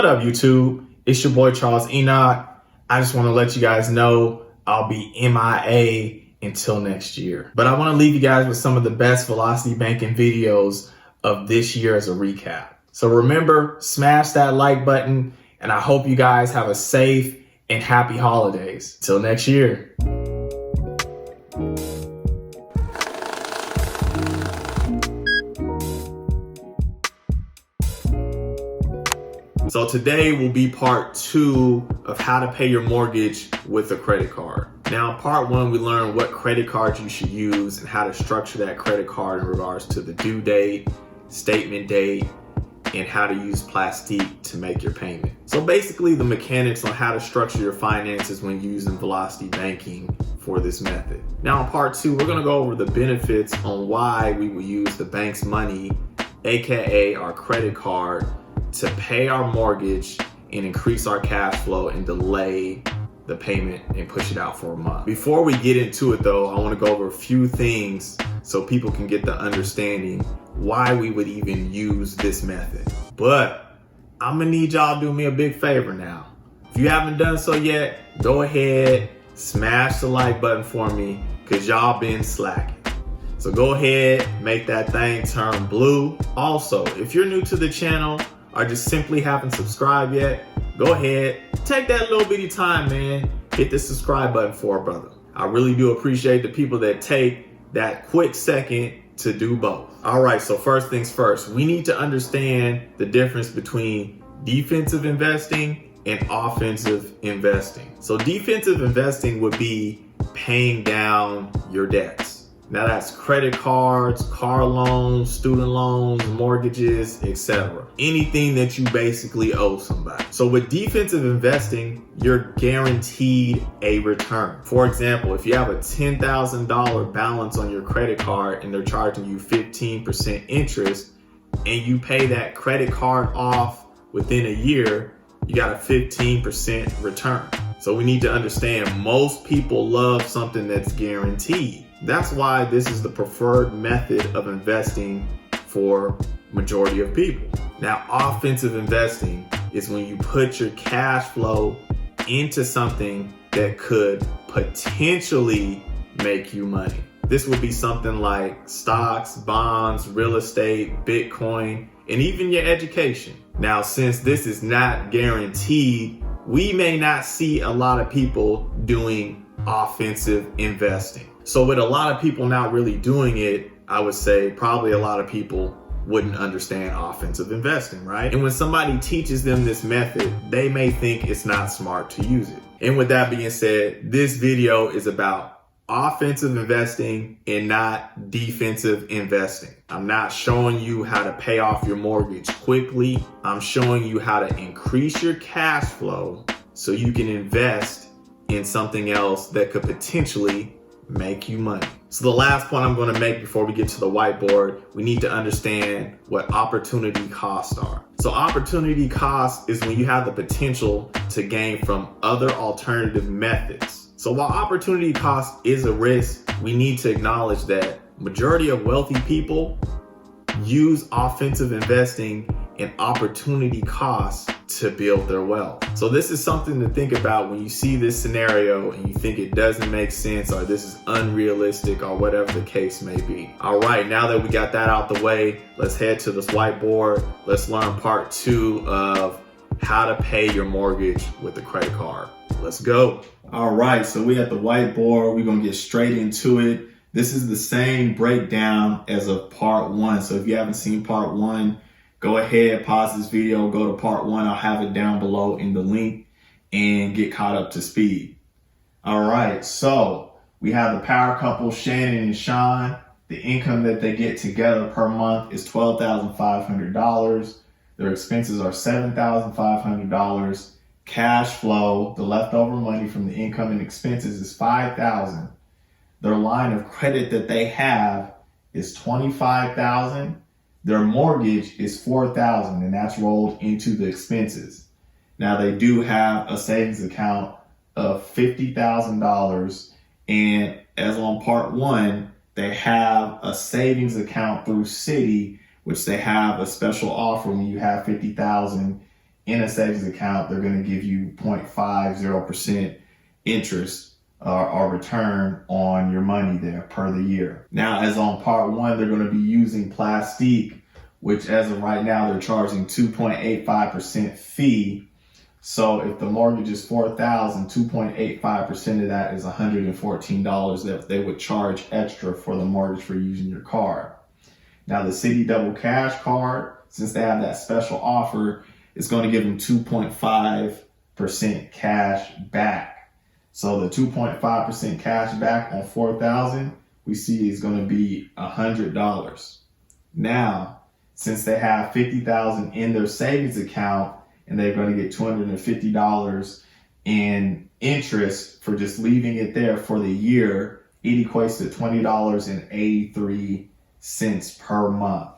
What up, YouTube? It's your boy Charles Enoch. I just want to let you guys know I'll be MIA until next year. But I want to leave you guys with some of the best Velocity Banking videos of this year as a recap. So remember, smash that like button, and I hope you guys have a safe and happy holidays. Till next year. So today will be part 2 of how to pay your mortgage with a credit card. Now in part 1, we learned what credit cards you should use and how to structure that credit card in regards to the due date, statement date, and how to use Plastiq to make your payment. So basically the mechanics on how to structure your finances when using Velocity Banking for this method. Now in part 2, we're gonna go over the benefits on why we will use the bank's money, AKA our credit card, to pay our mortgage and increase our cash flow and delay the payment and push it out for a month. Before we get into it though, I wanna go over a few things so people can get the understanding why we would even use this method. But I'm gonna need y'all to do me a big favor now. If you haven't done so yet, go ahead, smash the like button for me, cause y'all been slacking. So go ahead, make that thing turn blue. Also, if you're new to the channel, or just simply haven't subscribed yet, go ahead, take that little bitty time, man. Hit the subscribe button for a brother. I really do appreciate the people that take that quick second to do both. All right, so first things first, we need to understand the difference between defensive investing and offensive investing. So defensive investing would be paying down your debts. Now that's credit cards, car loans, student loans, mortgages, etc. Anything that you basically owe somebody. So with defensive investing, you're guaranteed a return. For example, if you have a $10,000 balance on your credit card and they're charging you 15% interest and you pay that credit card off within a year, you got a 15% return. So we need to understand most people love something that's guaranteed. That's why this is the preferred method of investing for majority of people. Now, offensive investing is when you put your cash flow into something that could potentially make you money. This would be something like stocks, bonds, real estate, Bitcoin, and even your education. Now, since this is not guaranteed, we may not see a lot of people doing offensive investing. So with a lot of people not really doing it, I would say probably a lot of people wouldn't understand offensive investing, right? And when somebody teaches them this method, they may think it's not smart to use it. And with that being said, this video is about offensive investing and not defensive investing. I'm not showing you how to pay off your mortgage quickly. I'm showing you how to increase your cash flow so you can invest in something else that could potentially make you money. So the last point I'm going to make before we get to the whiteboard, we need to understand what opportunity costs are. So opportunity cost is when you have the potential to gain from other alternative methods. So while opportunity cost is a risk, we need to acknowledge that majority of wealthy people use offensive investing and opportunity costs to build their wealth. So this is something to think about when you see this scenario and you think it doesn't make sense or this is unrealistic or whatever the case may be. All right, now that we got that out the way, let's head to this whiteboard. Let's learn part 2 of how to pay your mortgage with a credit card. Let's go. All right, so we at the whiteboard, we're gonna get straight into it. This is the same breakdown as of part 1. So if you haven't seen part 1, go ahead, pause this video, go to part 1. I'll have it down below in the link and get caught up to speed. All right, so we have the power couple, Shannon and Sean. The income that they get together per month is $12,500. Their expenses are $7,500. Cash flow, the leftover money from the income and expenses, is $5,000. Their line of credit that they have is $25,000. Their mortgage is $4,000, and that's rolled into the expenses. Now they do have a savings account of $50,000, and as on part 1, they have a savings account through Citi, which they have a special offer when you have $50,000 in a savings account, they're going to give you 0.50% interest or return on your money there per the year. Now, as on part one, they're going to be using Plastiq, which as of right now, they're charging 2.85% fee. So if the mortgage is $4,000, 2.85% of that is $114 that they would charge extra for the mortgage for using your card. Now the Citi Double Cash card, since they have that special offer, it's going to give them 2.5% cash back. So the 2.5% cash back on $4,000 we see is going to be $100. Now, since they have $50,000 in their savings account and they're going to get $250 in interest for just leaving it there for the year, it equates to $20.83 per month.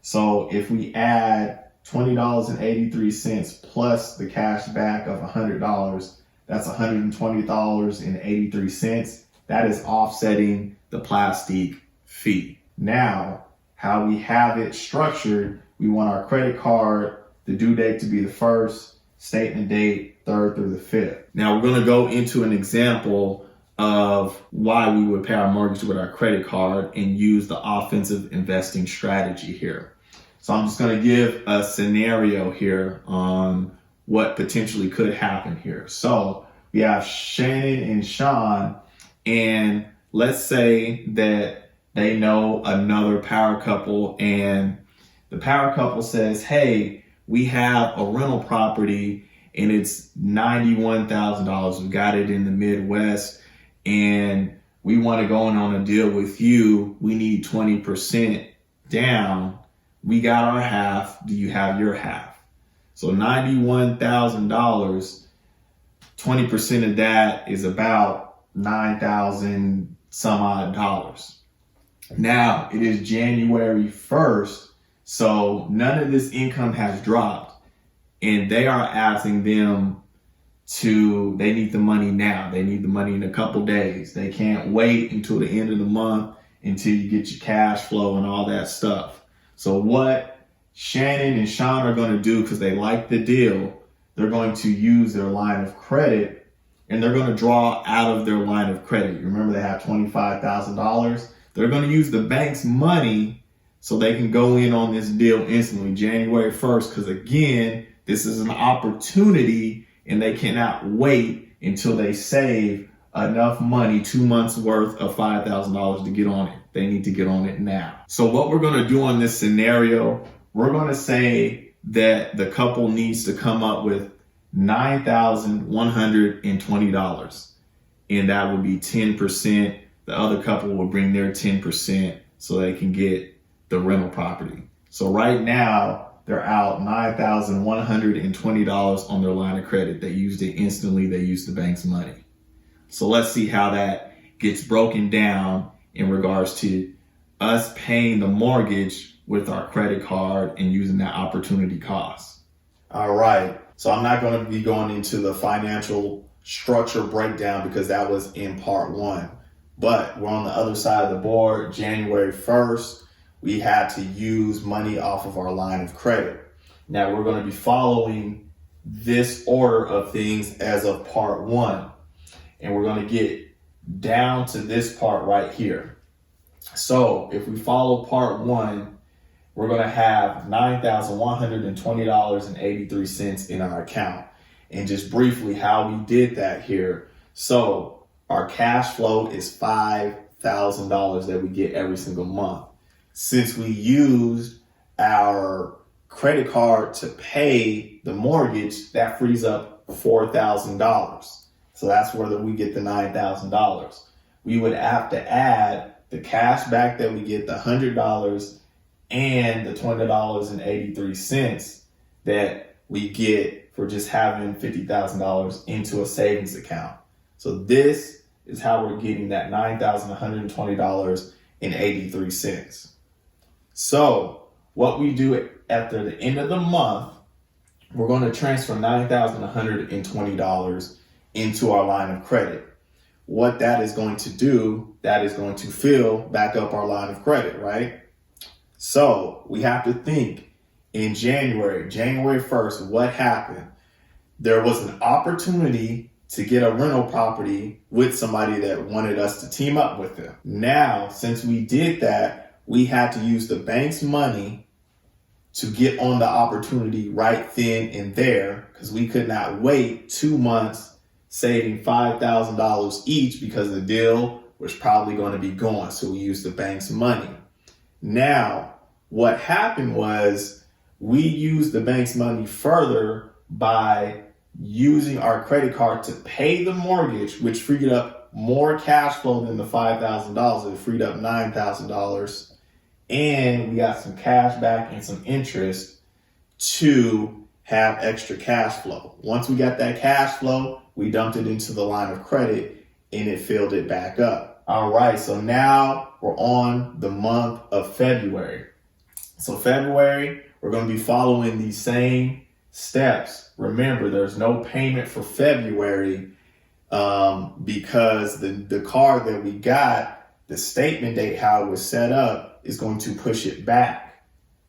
So if we add $20.83 plus the cash back of $100, that's $120.83. That is offsetting the Plastiq fee. Now, how we have it structured, we want our credit card, the due date to be the 1st, statement date 3rd through the 5th. Now we're going to go into an example of why we would pay our mortgage with our credit card and use the offensive investing strategy here. So I'm just going to give a scenario here on what potentially could happen here. So we have Shannon and Sean, and let's say that they know another power couple, and the power couple says, hey, we have a rental property and it's $91,000. We got it in the Midwest and we want to go in on a deal with you. We need 20% down. We got our half. Do you have your half? So $91,000, 20% of that is about $9,000 some odd dollars. Now it is January 1st, so none of this income has dropped, and they are asking them they need the money now. They need the money in a couple days. They can't wait until the end of the month until you get your cash flow and all that stuff. So what Shannon and Sean are going to do, because they like the deal, they're going to use their line of credit and they're going to draw out of their line of credit. You remember they have $25,000. They're going to use the bank's money so they can go in on this deal instantly, January 1st, because again, this is an opportunity and they cannot wait until they save enough money, 2 months worth of $5,000 to get on it. They need to get on it now. So what we're going to do on this scenario, we're going to say that the couple needs to come up with $9,120, and that would be 10%. The other couple will bring their 10% so they can get the rental property. So right now they're out $9,120 on their line of credit. They used it instantly. They used the bank's money. So let's see how that gets broken down in regards to us paying the mortgage with our credit card and using that opportunity cost. All right. So I'm not going to be going into the financial structure breakdown because that was in part one. But we're on the other side of the board. January 1st, we had to use money off of our line of credit. Now we're going to be following this order of things as of part one. And we're going to get down to this part right here. So if we follow part one, we're going to have $9,120.83 in our account. And just briefly how we did that here. So our cash flow is $5,000 that we get every single month. Since we used our credit card to pay the mortgage, that frees up $4,000. So that's where we get the $9,000. We would have to add the cash back that we get, the $100 and the $20.83 that we get for just having $50,000 into a savings account. So this is how we're getting that $9,120.83. So what we do after the end of the month, we're going to transfer $9,120 into our line of credit. What that is going to do, that is going to fill back up our line of credit, right? So we have to think, in January 1st, what happened? There was an opportunity to get a rental property with somebody that wanted us to team up with them. Now, since we did that, we had to use the bank's money to get on the opportunity right then and there, because we could not wait 2 months saving $5,000 each because the deal was probably going to be gone. So we used the bank's money. Now, what happened was we used the bank's money further by using our credit card to pay the mortgage, which freed up more cash flow than the $5,000. It freed up $9,000. And we got some cash back and some interest to have extra cash flow. Once we got that cash flow, we dumped it into the line of credit and it filled it back up. All right, so now we're on the month of February. So February, we're going to be following these same steps. Remember, there's no payment for February because the card that we got, the statement date, how it was set up, is going to push it back.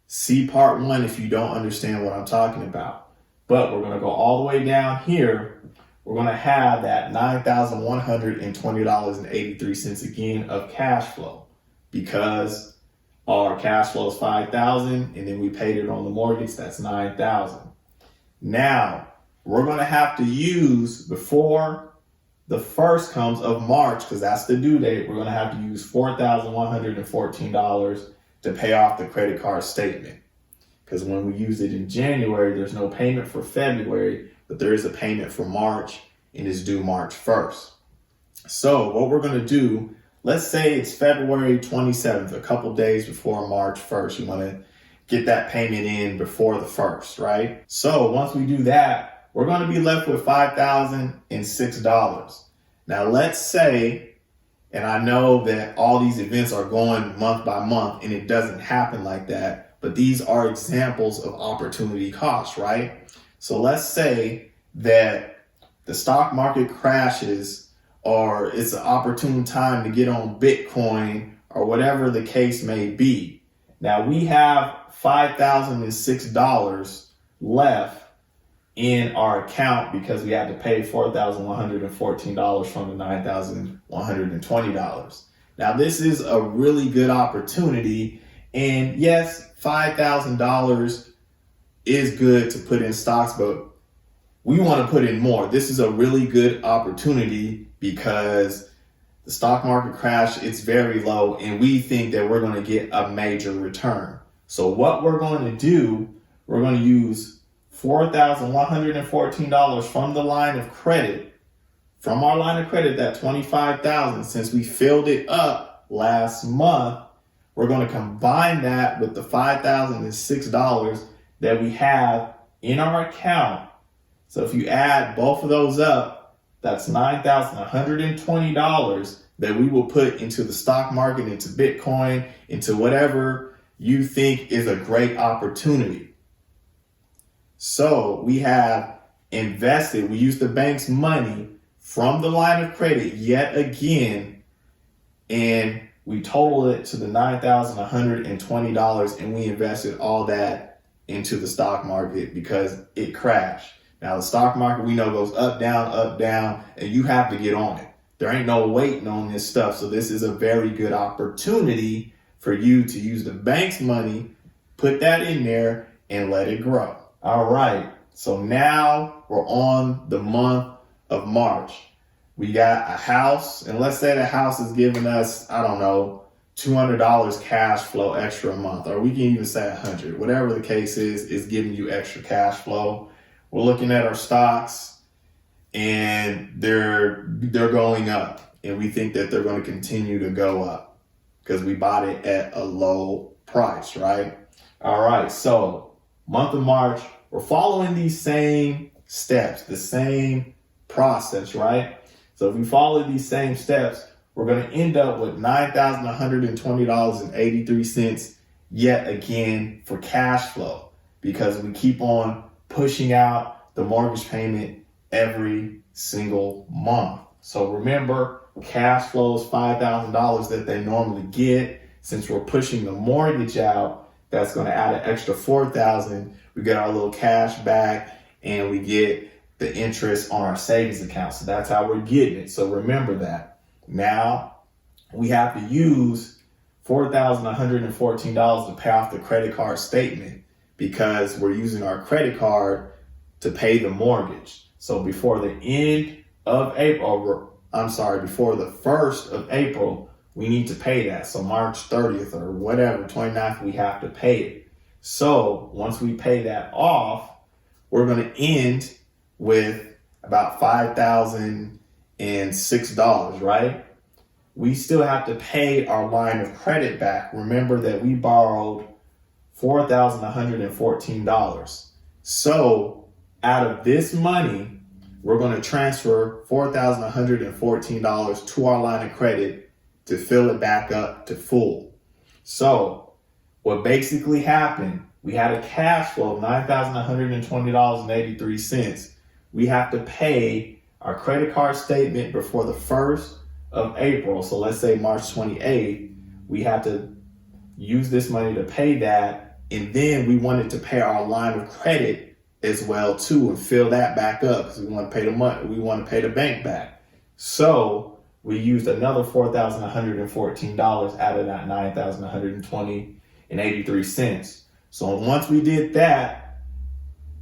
See part 1 if you don't understand what I'm talking about. But we're going to go all the way down here. We're going to have that $9,120.83 again of cash flow, because our cash flow is $5,000 and then we paid it on the mortgage. That's $9,000. Now we're going to have to use, before the 1st comes of March, because that's the due date, we're going to have to use $4,114 to pay off the credit card statement. Because when we use it in January, there's no payment for February, but there is a payment for March and it's due March 1st. So what we're going to do, let's say it's February 27th, a couple days before March 1st. You want to get that payment in before the 1st, right? So once we do that, we're going to be left with $5,006. Now let's say, and I know that all these events are going month by month and it doesn't happen like that, but these are examples of opportunity costs, right? So let's say that the stock market crashes, or it's an opportune time to get on Bitcoin, or whatever the case may be. Now we have $5,006 left in our account because we had to pay $4,114 from the $9,120. Now this is a really good opportunity, and yes, $5,000 is good to put in stocks, but we want to put in more. This is a really good opportunity because the stock market crash, it's very low, and we think that we're going to get a major return. So what we're going to do, we're going to use $4,114 from the line of credit, from our line of credit, that $25,000, since we filled it up last month. We're going to combine that with the $5,006 that we have in our account. So if you add both of those up, that's $9,120 that we will put into the stock market, into Bitcoin, into whatever you think is a great opportunity. So we have invested, we used the bank's money from the line of credit yet again, and we totaled it to the $9,120, and we invested all that into the stock market because it crashed. Now the stock market, we know, goes up, down, and you have to get on it. There ain't no waiting on this stuff. So this is a very good opportunity for you to use the bank's money, put that in there, and let it grow. All right, so now we're on the month of March. We got a house, and let's say the house is giving us, I don't know, $200 cash flow extra a month, or we can even say $100. Whatever the case is giving you extra cash flow. We're looking at our stocks, and they're going up, and we think that they're going to continue to go up because we bought it at a low price, right? All right, so month of March, we're following these same steps, the same process, right? So if we follow these same steps, we're going to end up with $9,120.83 yet again for cash flow, because we keep on pushing out the mortgage payment every single month. So remember, cash flow is $5,000 that they normally get. Since we're pushing the mortgage out, that's going to add an extra $4,000. We get our little cash back and we get the interest on our savings account. So that's how we're getting it. So remember that. Now we have to use $4,114 to pay off the credit card statement because we're using our credit card to pay the mortgage. So before the end of April, before the 1st of April, we need to pay that. So March 30th or whatever, 29th, we have to pay it. So once we pay that off, we're going to end with about $5,006, right? We still have to pay our line of credit back. Remember that we borrowed $4,114. So out of this money, we're going to transfer $4,114 to our line of credit to fill it back up to full. So what basically happened, we had a cash flow of $9,120.83. We have to pay our credit card statement before the 1st of April. So let's say March 28th, we have to use this money to pay that. And then we wanted to pay our line of credit as well too and fill that back up because we want to pay the money. We want to pay the bank back. So we used another $4,114 out of that $9,120.83. So once we did that,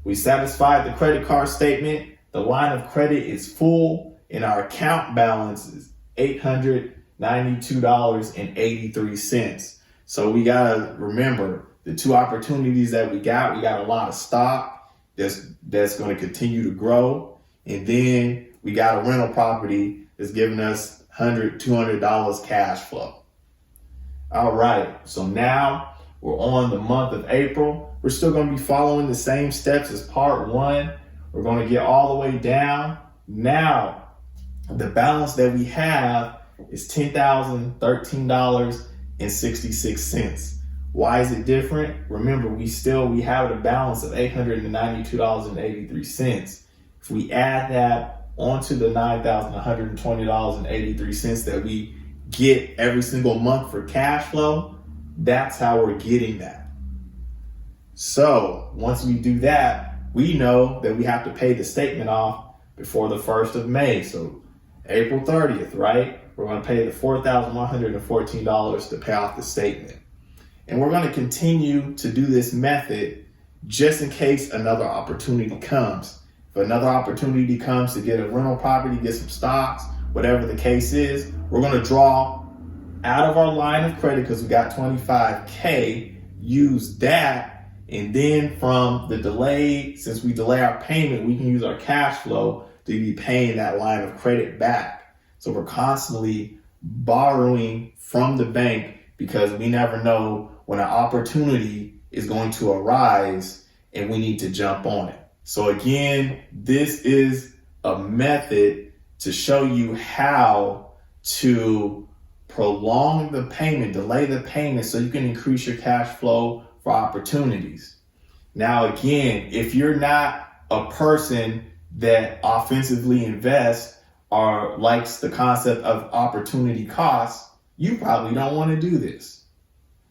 we satisfied the credit card statement. The line of credit is full and our account balance is $892.83. So we got to remember the two opportunities that we got a lot of stock that's going to continue to grow. And then we got a rental property that's giving us $100, $200 cash flow. All right. So now we're on the month of April. We're still going to be following the same steps as part one. We're going to get all the way down. Now, the balance that we have is $10,013.66. Why is it different? Remember, we have a balance of $892.83. If we add that onto the $9,120.83 that we get every single month for cash flow, that's how we're getting that. So once we do that, we know that we have to pay the statement off before the 1st of May. So April 30th, right? We're going to pay the $4,114 to pay off the statement. And we're going to continue to do this method just in case another opportunity comes. If another opportunity comes to get a rental property, get some stocks, whatever the case is, we're going to draw out of our line of credit because we got $25K, use that. And then from the delay, since we delay our payment, we can use our cash flow to be paying that line of credit back. So we're constantly borrowing from the bank because we never know when an opportunity is going to arise and we need to jump on it. So again, this is a method to show you how to prolong the payment, delay the payment so you can increase your cash flow for opportunities. Now, again, if you're not a person that offensively invests or likes the concept of opportunity costs, you probably don't want to do this.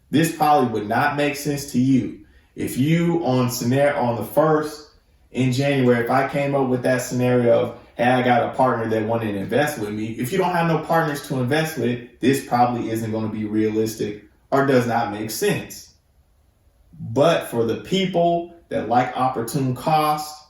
This probably would not make sense to you. If you on the 1st in January, if I came up with that scenario of, hey, I got a partner that wanted to invest with me. If you don't have no partners to invest with, this probably isn't going to be realistic or does not make sense. But for the people that like opportune costs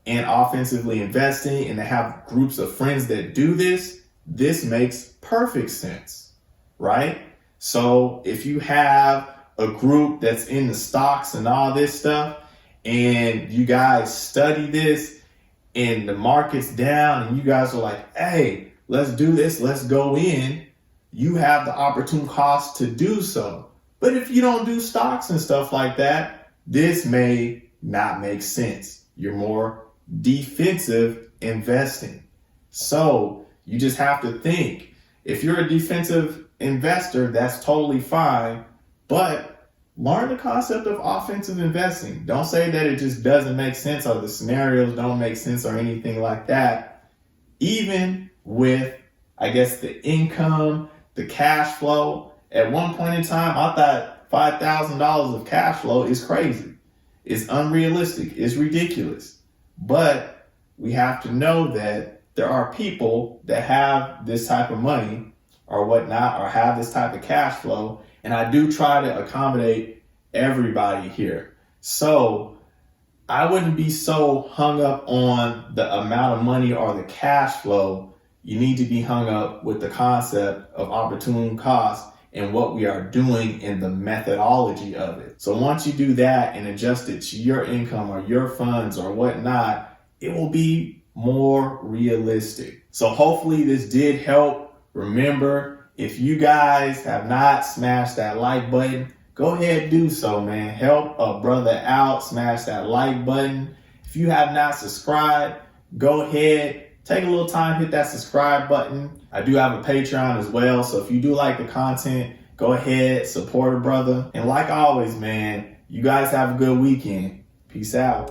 and offensively investing and they have groups of friends that do this, this makes perfect sense, right? So if you have a group that's in the stocks and all this stuff and you guys study this and the market's down and you guys are like, hey, let's do this, let's go in, you have the opportune cost to do so. But if you don't do stocks and stuff like that, this may not make sense. You're more defensive investing. So you just have to think, if you're a defensive investor, that's totally fine, but learn the concept of offensive investing. Don't say that it just doesn't make sense or the scenarios don't make sense or anything like that. Even with, I guess, the income, the cash flow, at one point in time, I thought $5,000 of cash flow is crazy. It's unrealistic. It's ridiculous. But we have to know that there are people that have this type of money or whatnot, or have this type of cash flow. And I do try to accommodate everybody here. So I wouldn't be so hung up on the amount of money or the cash flow. You need to be hung up with the concept of opportune cost and what we are doing in the methodology of it. So once you do that and adjust it to your income or your funds or whatnot, it will be more realistic. So hopefully this did help. Remember, if you guys have not smashed that like button, go ahead and do so, man. Help a brother out. Smash that like button. If you have not subscribed, go ahead. Take a little time, hit that subscribe button. I do have a Patreon as well. So if you do like the content, go ahead, support a brother. And like always, man, you guys have a good weekend. Peace out.